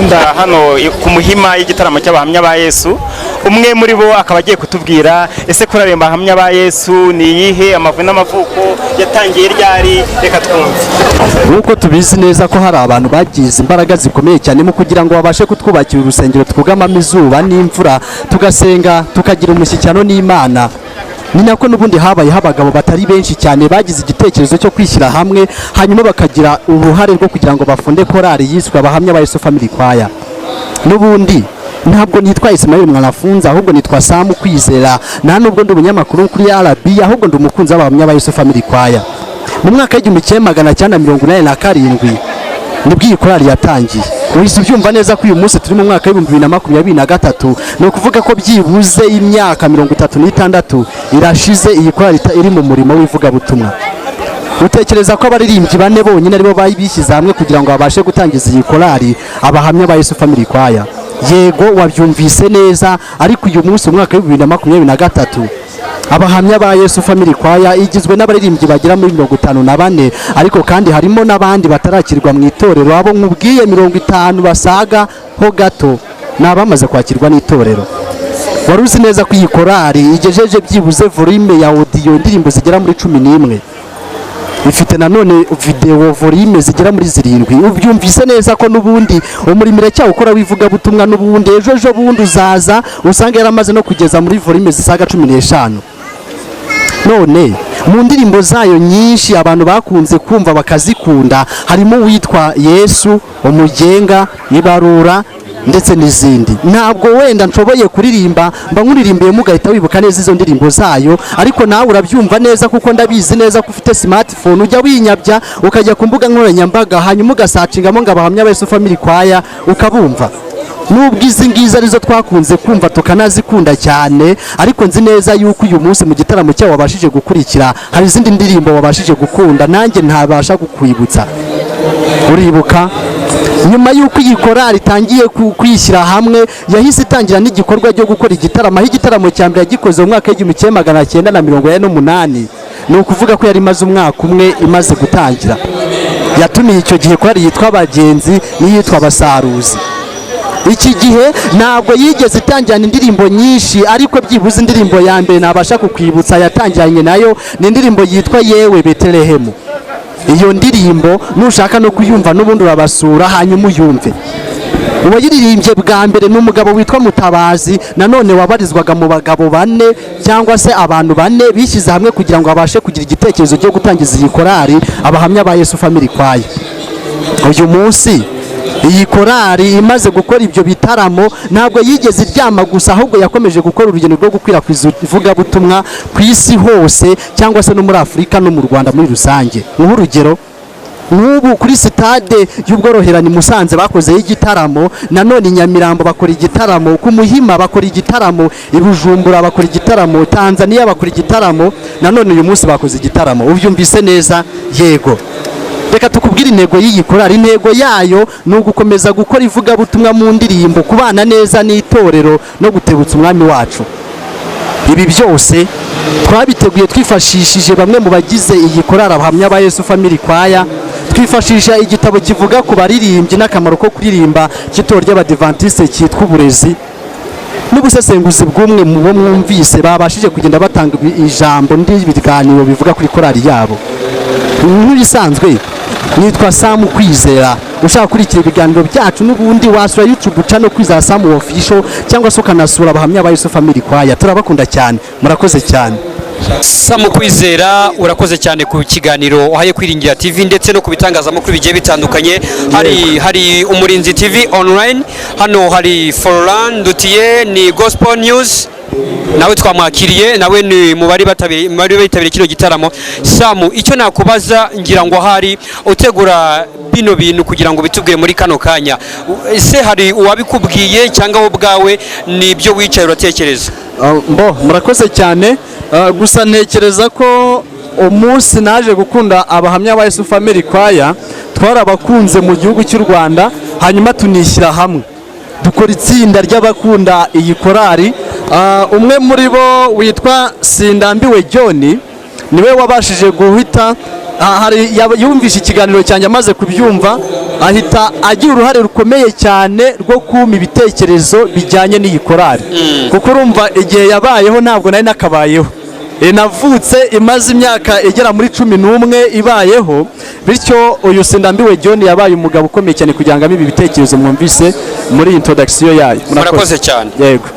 gahunda hano ku Muhima y'igitaramo cy'abahamya ba Yesu. Umwe muri bo akaba agiye kutubwira ese korali abahamya ba Yesu ni iyihe, amavu n'amavuko, yatangiye ryari, reka twumve. Nkuko tubizi neza ko hari abantu bagize imbaraga zikomeye cyane mu kugira ngo babashe kutwubakira urusengero twugamamo izuba n'imvura, tugasenga, tukagira umushyikirano n'Imana. Ni nako n'ubundi habayeho abagabo batari benshi cyane bagize igitekerezo cyo kwishyira hamwe, hanyuma bakagira uruhare rwo kugira ngo bafunde korali yiswe abahamya ba Yesu Family Choir. N'ubundi ntabwo nitwa Ismail Mwanafunza, ahubwo nitwa Sam Kwizera, nta nubwo ndi umunyamakuru kuri RB, ahubwo ndi umukunzi w'abahamya ba Yesu Family Choir. Mu mwaka w'1987 nibwo iyi korali yatangiye. Uhise ubyumva neza ko uyu munsi turi mu mwaka w'2023, ni ukuvuga ko byibuze imyaka 36 irashize iyi korali iri mu murimo w'ivugabutumwa. Utekereza ko abaririmbyi bane bonyine aribo bishyize hamwe kugira ngo babashe gutangiza iyi korali abahamya ba Yesu Family Choir? Yego, wabyumvise neza, ariko uyu munsi mu mwaka w'2023 abahamya ba Yesu Family Choir igizwe n'abaririmbyi bagera muri 54, ariko kandi harimo n'abandi batarakirwa mu itorero. Abo nkubwiye 50 basaga ho gato nabamaze kwakirwa n'itorero. Wari uzi neza ko iyi korali igejeje byibuze volume ya audio indirimbo zigera muri 11, ifite nanone video volume zigera muri 7. Ubyumvise neza ko n'ubundi umurimire cyawo ukora wivuga butumwa, n'ubundi ejo bundi uzaza usanga yaramaze no kugeza muri volume zisaga 15. None mu ndirimbo zayo nyinshi abantu bakunze kumva bakazikunda harimo witwa Yesu, Umugenga, Ibarura ndetse n'izindi. Ntabwo wenda nshoboye kuririmba mba nkuririmbiye mugahita wibuka neza izo ndirimbo zayo, ariko nawe urabyumva neza kuko ndabizi neza ko ufite smartphone, ujya winyabya ukajya ku mbuga nkoranyambaga hanyuma ugasacingamo ngo abahamya ba Yesu Family Choir ukabumva. Nubwo izi ngizi arizo twakunze kumva tukanazikunda cyane, ariko nzi neza yuko uyu munsi mu gitaramo cyawo wabashije gukurikira hari izindi ndirimbo wabashije gukunda, nanjye ntabasha kukwibutsa. Uribuka nyuma yuko iyi korali itangiye kwishyira hamwe, yahise itangira n'igikorwa cyo gukora igitaramo, aho igitaramo cya mbere yagikoze mu mwaka w'1948. ni ukuvuga ko yari imaze umwaka umwe imaze gutangira. Yatumiye icyo gihe korali yitwa Abagenzi n'iyitwa Abasaruzi. Iki gihe ntabwo yigeze itangirana indirimbo nyinshi, ariko byibuze indirimbo ya mbere nabasha kukwibutsa yatangiranye nayo ni indirimbo yitwa Yewe Betelehemu. Iyo ndirimbo nushaka no kuyumva n'ubundi urabasura hanyuma uyumve. Uwayiririmbye bwa mbere n'umugabo witwa Mutabazi, nanone wabarizwaga mu bagabo bane cyangwa se abantu bane bishyize hamwe kugira ngo babashe kugira igitekerezo cyo gutangiza iyi korali abahamya ba Yesu Family Choir. Uyu munsi iyi korali imaze gukora ibyo bitaramo ntabwo yigeze iryama gusa, ahubwo yakomeje gukora urugendo rwo gukwirakwiza ivugabutumwa ku isi hose, cyangwa se no muri Afurika no mu Rwanda muri rusange. Nk'urugero, n'ubu kuri sitade y'Ubworoherane Musanze bakozeho igitaramo, nanone Nyamirambo bakora igitaramo, ku Muhima bakora igitaramo, i Bujumbura bakora igitaramo, Tanzania bakora igitaramo, nanone uyu munsi bakoze igitaramo. Ubyumvise neza? Yego. Reka tukubwire intego y'iyi korali. Intego yayo ni ugukomeza gukora ivugabutumwa mu ndirimbo, kubana neza n'itorero no gutebutsa umwami wacu. Ibi byose twabiteguye twifashishije bamwe mu bagize iyi korali abahamya ba Yesu Family Choir. Twifashisha igitabo kivuga ku baririmbyi n'akamaro ko kuririmba cy'itorero ry'Abadiventiste cyitwa Uburezi, n'ubusesenguzi bw'umwe mu bo mwumvise babashije kugenda batanga ijambo n'ibiganiro bivuga kuri korali yabo. Nk'ibisanzwe nitwa Sam Kwizera. Ushaka kurikira ibiganiro byacu n'ubundi wasura YouTube channel Kwizera Sam Official, cyangwa se ukanasura abahamya ba Yesu Family Choir. Turabakunda cyane, murakoze cyane. Sam Kwizera, urakoze cyane ku kiganiro uhaye Kwiringira TV ndetse no kubitangazamakuru bigiye bitandukanye. Hari Umurinzi TV online, hano hari Forlan Dutiye ni Gospel News, nawe twamwakiriye, nawe ni mu bari bitabiriye kino gitaramo. Samu, icyo nakubaza ngira ngo hari utegura bino bintu kugira ngo bitubwiye muri kano kanya, ese hari uwabikubwiye cyangwa wowe ubwawe ni ibyo wicaye uratekereza? Murakoze cyane. Gusa ntekereza ko umunsi naje gukunda abahamya ba Yesu Family Choir, twarabakunze mu gihugu cy'u Rwanda, hanyuma tunishyira hamwe dukora itsinda ry'abakunda iyi korali. Umwe muri bo witwa Sindambiwe John niwe wabashije guhita yumvisha ikiganiro cyanjye, amaze kubyumva ahita agira uruhare rukomeye cyane rwo kuma ibitekerezo bijyanye n'iyi korari kuko urumva igihe yabayeho ntabwo nari nakabayeho. Navutse imaze imyaka igera muri 11 ibayeho, bityo uyu Sindambiwe John yabaye umugabo ukomeye cyane kugira ngo ibi bitekerezo mwumvise muri introduction yayo. Murakoze cyane. Yego.